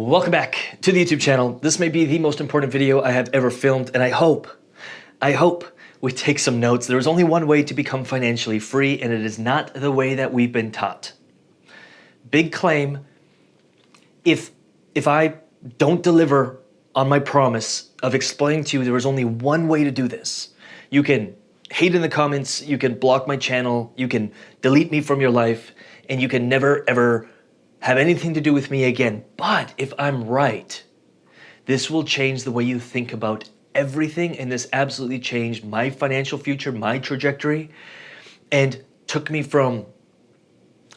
Welcome back to the YouTube channel. This may be the most important video I have ever filmed, and I hope we take some notes. There is only one way to become financially free, and it is not the way that we've been taught. Big claim. If I don't deliver on my promise of explaining to you there is only one way to do this, you can hate in the comments, you can block my channel, you can delete me from your life, and you can never ever have anything to do with me again. But if I'm right, this will change the way you think about everything, and this absolutely changed my financial future, my trajectory, and took me from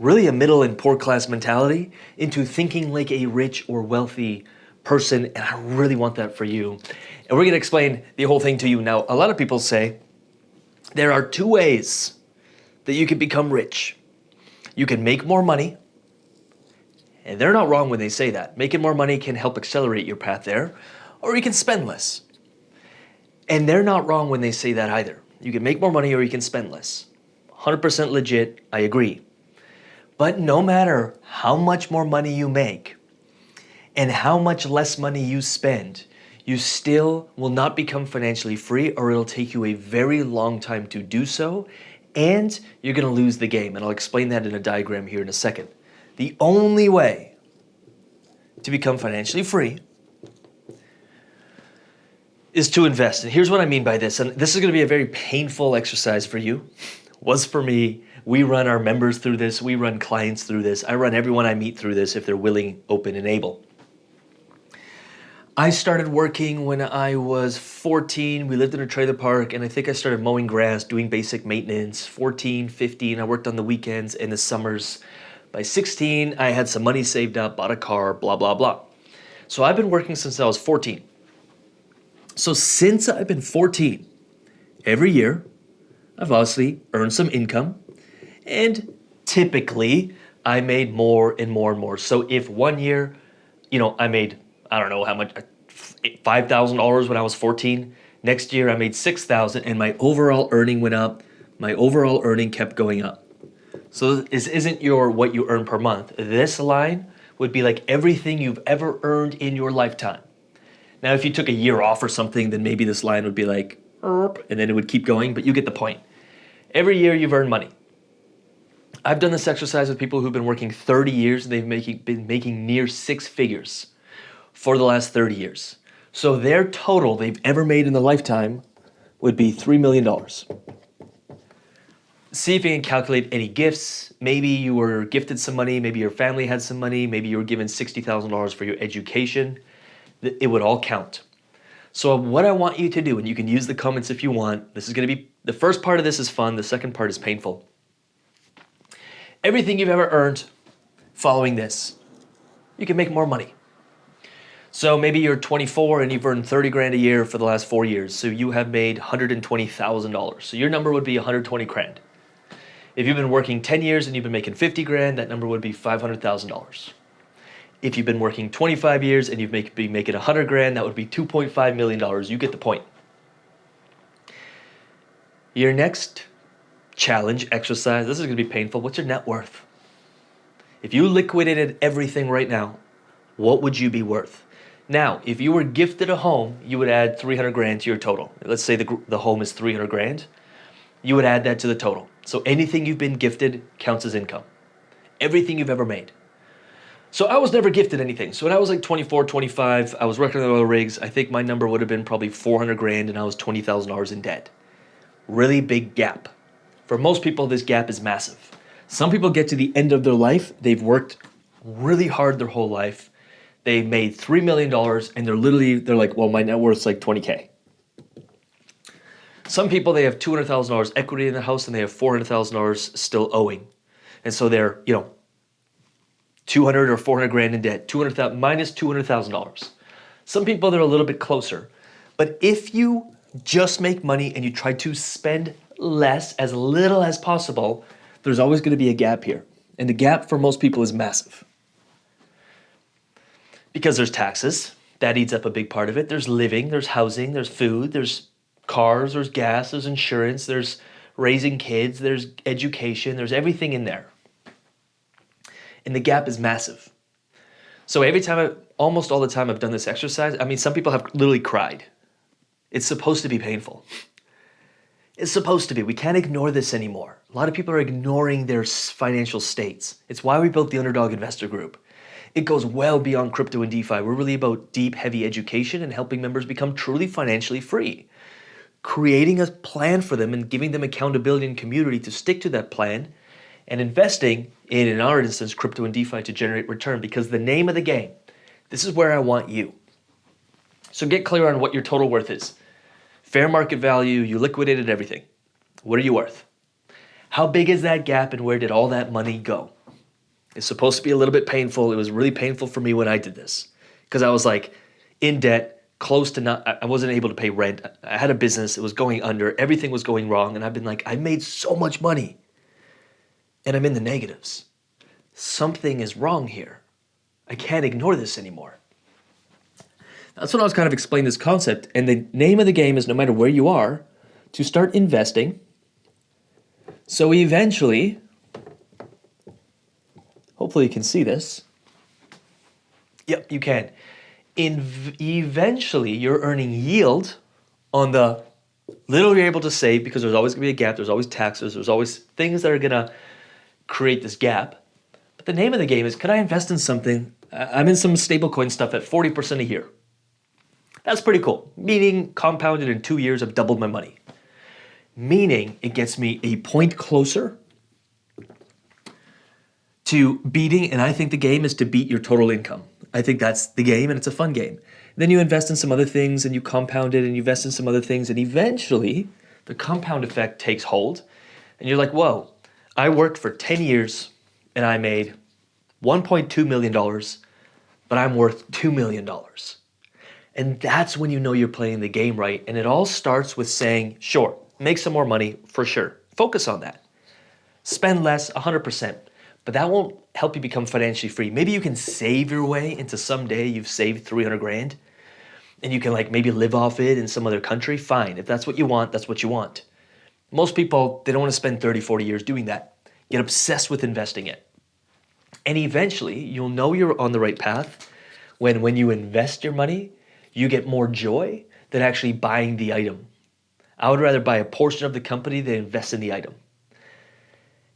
really a middle and poor class mentality into thinking like a rich or wealthy person, and I really want that for you. And we're gonna explain the whole thing to you. Now, a lot of people say there are two ways that you can become rich. You can make more money, and they're not wrong when they say that. Making more money can help accelerate your path there, or you can spend less. And they're not wrong when they say that either. You can make more money or you can spend less. 100% legit, I agree. But no matter how much more money you make and how much less money you spend, you still will not become financially free, or it'll take you a very long time to do so, and you're gonna lose the game. And I'll explain that in a diagram here in a second. The only way to become financially free is to invest. And here's what I mean by this. And this is gonna be a very painful exercise for you. Was for me. We run our members through this. We run clients through this. I run everyone I meet through this if they're willing, open, and able. I started working when I was 14. We lived in a trailer park, and I think I started mowing grass, doing basic maintenance. 14, 15, I worked on the weekends and the summers. By 16, I had some money saved up, bought a car, blah, blah, blah. So I've been working since I was 14. So since I've been 14, every year, I've obviously earned some income, and typically I made more and more and more. So if one year, I made, I don't know how much, $5,000 when I was 14, next year I made $6,000, and my overall earning went up. My overall earning kept going up. So this isn't what you earn per month. This line would be like everything you've ever earned in your lifetime. Now, if you took a year off or something, then maybe this line would be like, and then it would keep going, but you get the point. Every year you've earned money. I've done this exercise with people who've been working 30 years, and they've been making near six figures for the last 30 years. So their total they've ever made in their lifetime would be $3 million. See if you can calculate any gifts. Maybe you were gifted some money, maybe your family had some money, maybe you were given $60,000 for your education. It would all count. So what I want you to do, and you can use the comments if you want, this is gonna be, the first part of this is fun, the second part is painful. Everything you've ever earned following this, you can make more money. So maybe you're 24 and you've earned 30 grand a year for the last 4 years. So you have made $120,000. So your number would be 120 grand. If you've been working 10 years and you've been making 50 grand, that number would be $500,000. If you've been working 25 years and you've been making 100 grand, that would be $2.5 million. You get the point. Your next challenge, exercise, this is gonna be painful. What's your net worth? If you liquidated everything right now, what would you be worth? Now, if you were gifted a home, you would add 300 grand to your total. Let's say the home is 300 grand. You would add that to the total. So anything you've been gifted counts as income. Everything you've ever made. So I was never gifted anything. So when I was like 24, 25, I was working on oil rigs. I think my number would have been probably 400 grand, and I was $20,000 in debt. Really big gap. For most people, this gap is massive. Some people get to the end of their life. They've worked really hard their whole life. They made $3 million, and they're like, well, my net worth's like 20K. Some people, they have $200,000 equity in the house, and they have $400,000 still owing. And so they're, 200 or 400 grand in debt, minus $200,000. Some people, they're a little bit closer. But if you just make money and you try to spend less, as little as possible, there's always gonna be a gap here. And the gap for most people is massive. Because there's taxes, that eats up a big part of it. There's living, there's housing, there's food, there's cars, there's gas, there's insurance, there's raising kids, there's education, there's everything in there. And the gap is massive. So every time almost all the time I've done this exercise, I mean, some people have literally cried. It's supposed to be painful. It's supposed to be. We can't ignore this anymore. A lot of people are ignoring their financial states. It's why we built the Underdog Investor Group. It goes well beyond crypto and DeFi. We're really about deep, heavy education and helping members become truly financially free. Creating a plan for them and giving them accountability and community to stick to that plan, and investing in our instance, crypto and DeFi to generate return, because the name of the game, this is where I want you. So get clear on what your total worth is. Fair market value, you liquidated everything. What are you worth? How big is that gap and where did all that money go? It's supposed to be a little bit painful. It was really painful for me when I did this because I was like in debt, close to not, I wasn't able to pay rent. I had a business, it was going under, everything was going wrong. And I've been like, I made so much money and I'm in the negatives. Something is wrong here. I can't ignore this anymore. That's when I was kind of explaining this concept. And the name of the game is, no matter where you are, to start investing. So eventually, hopefully you can see this. Yep, you can. Eventually, you're earning yield on the little you're able to save, because there's always going to be a gap. There's always taxes. There's always things that are going to create this gap. But the name of the game is, could I invest in something? I'm in some stablecoin stuff at 40% a year. That's pretty cool. Meaning compounded in 2 years, I've doubled my money. Meaning it gets me a point closer to beating, and I think the game is to beat your total income. I think that's the game, and it's a fun game. Then you invest in some other things, and you compound it, and you invest in some other things, and eventually the compound effect takes hold, and you're like, whoa, I worked for 10 years, and I made $1.2 million, but I'm worth $2 million. And that's when you know you're playing the game right. And it all starts with saying, sure, make some more money for sure. Focus on that. Spend less, 100%. But that won't help you become financially free. Maybe you can save your way into someday you've saved 300 grand and you can like maybe live off it in some other country. Fine. If that's what you want, that's what you want. Most people, they don't want to spend 30, 40 years doing that. Get obsessed with investing it. And eventually you'll know you're on the right path when you invest your money, you get more joy than actually buying the item. I would rather buy a portion of the company than invest in the item.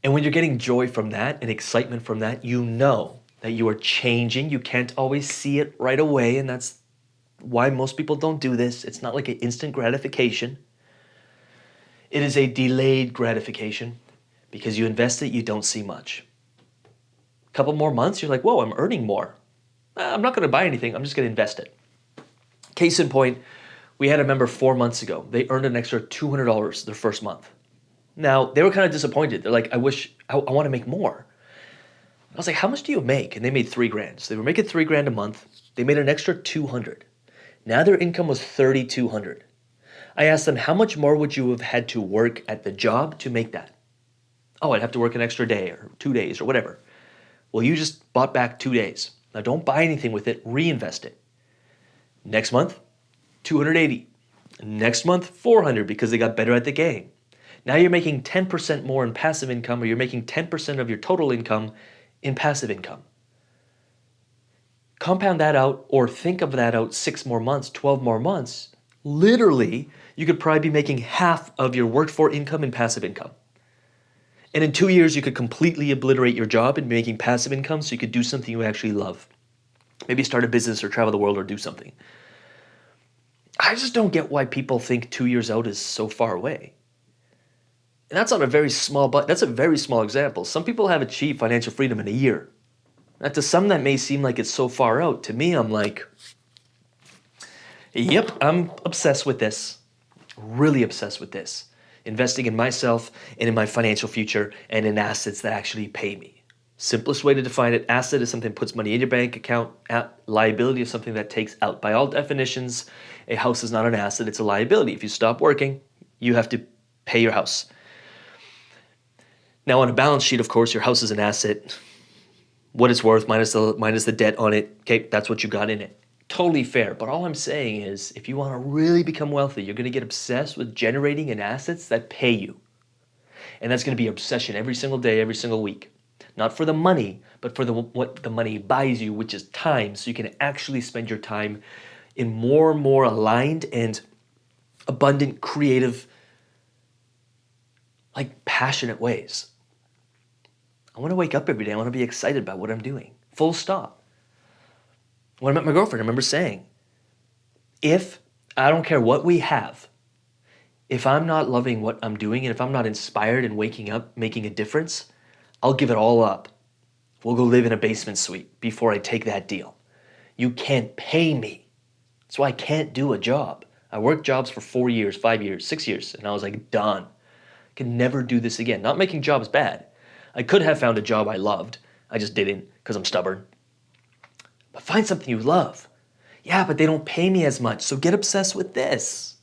And when you're getting joy from that and excitement from that, you know that you are changing. You can't always see it right away, and that's why most people don't do this. It's not like an instant gratification. It is a delayed gratification because you invest it, you don't see much. A couple more months, you're like, whoa, I'm earning more. I'm not going to buy anything. I'm just going to invest it. Case in point, we had a member 4 months ago. They earned an extra $200 their first month. Now, they were kind of disappointed. They're like, I want to make more. I was like, how much do you make? And they made 3 grand. So they were making 3 grand a month. They made an extra 200. Now their income was 3,200. I asked them, how much more would you have had to work at the job to make that? Oh, I'd have to work an extra day or 2 days or whatever. Well, you just bought back 2 days. Now don't buy anything with it, reinvest it. Next month, 280. Next month, 400 because they got better at the game. Now you're making 10% more in passive income, or you're making 10% of your total income in passive income. Compound that out, or think of that out 6 more months, 12 more months. Literally, you could probably be making half of your worked for income in passive income. And in 2 years, you could completely obliterate your job and be making passive income so you could do something you actually love. Maybe start a business or travel the world or do something. I just don't get why people think 2 years out is so far away. And that's on a very small, but that's a very small example. Some people have achieved financial freedom in a year. Now, to some that may seem like it's so far out. To me, I'm like, yep, I'm obsessed with this. Really obsessed with this. Investing in myself and in my financial future and in assets that actually pay me. Simplest way to define it, asset is something that puts money in your bank account. Liability is something that takes out. By all definitions, a house is not an asset, it's a liability. If you stop working, you have to pay your house. Now on a balance sheet, of course, your house is an asset. What it's worth minus the debt on it, okay, that's what you got in it. Totally fair, but all I'm saying is if you want to really become wealthy, you're going to get obsessed with generating in assets that pay you. And that's going to be your obsession every single day, every single week. not for the money, but for what the money buys you, which is time. So you can actually spend your time in more and more aligned and abundant, creative, like passionate ways. I want to wake up every day. I want to be excited about what I'm doing. Full stop. When I met my girlfriend, I remember saying, if I don't care what we have, if I'm not loving what I'm doing and if I'm not inspired and waking up, making a difference, I'll give it all up. We'll go live in a basement suite before I take that deal. You can't pay me. That's why I can't do a job. I worked jobs for 4 years, 5 years, 6 years, and I was like, done. I can never do this again. Not making jobs bad. I could have found a job I loved. I just didn't because I'm stubborn. But find something you love. Yeah, but they don't pay me as much, so get obsessed with this.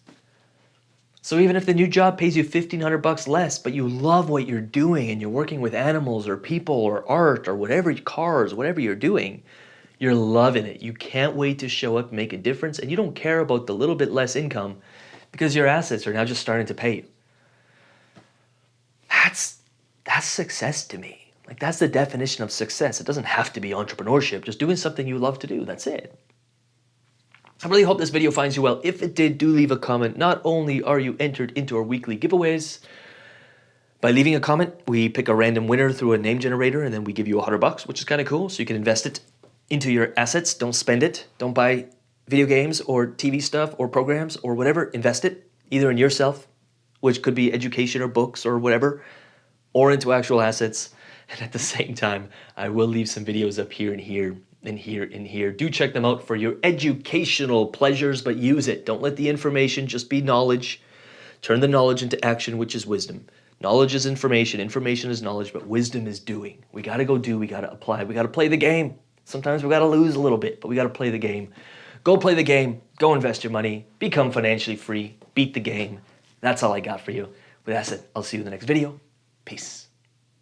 So even if the new job pays you $1,500 less, but you love what you're doing and you're working with animals or people or art or whatever, cars, whatever you're doing, you're loving it. You can't wait to show up and make a difference, and you don't care about the little bit less income because your assets are now just starting to pay you. That's success to me. Like, that's the definition of success. It doesn't have to be entrepreneurship, just doing something you love to do. That's it. I really hope this video finds you well. If it did, do leave a comment. Not only are you entered into our weekly giveaways, by leaving a comment, we pick a random winner through a name generator, and then we give you $100, which is kind of cool. So you can invest it into your assets. Don't spend it. Don't buy video games or TV stuff or programs or whatever. Invest it either in yourself, which could be education or books or whatever, or into actual assets. And at the same time, I will leave some videos up here and here and here and here. Do check them out for your educational pleasures, but use it. Don't let the information just be knowledge. Turn the knowledge into action, which is wisdom. Knowledge is information. Information is knowledge, but wisdom is doing. We got to go do. We got to apply. We got to play the game. Sometimes we got to lose a little bit, but we got to play the game. Go play the game. Go invest your money. Become financially free. Beat the game. That's all I got for you. With that said, I'll see you in the next video. Peace.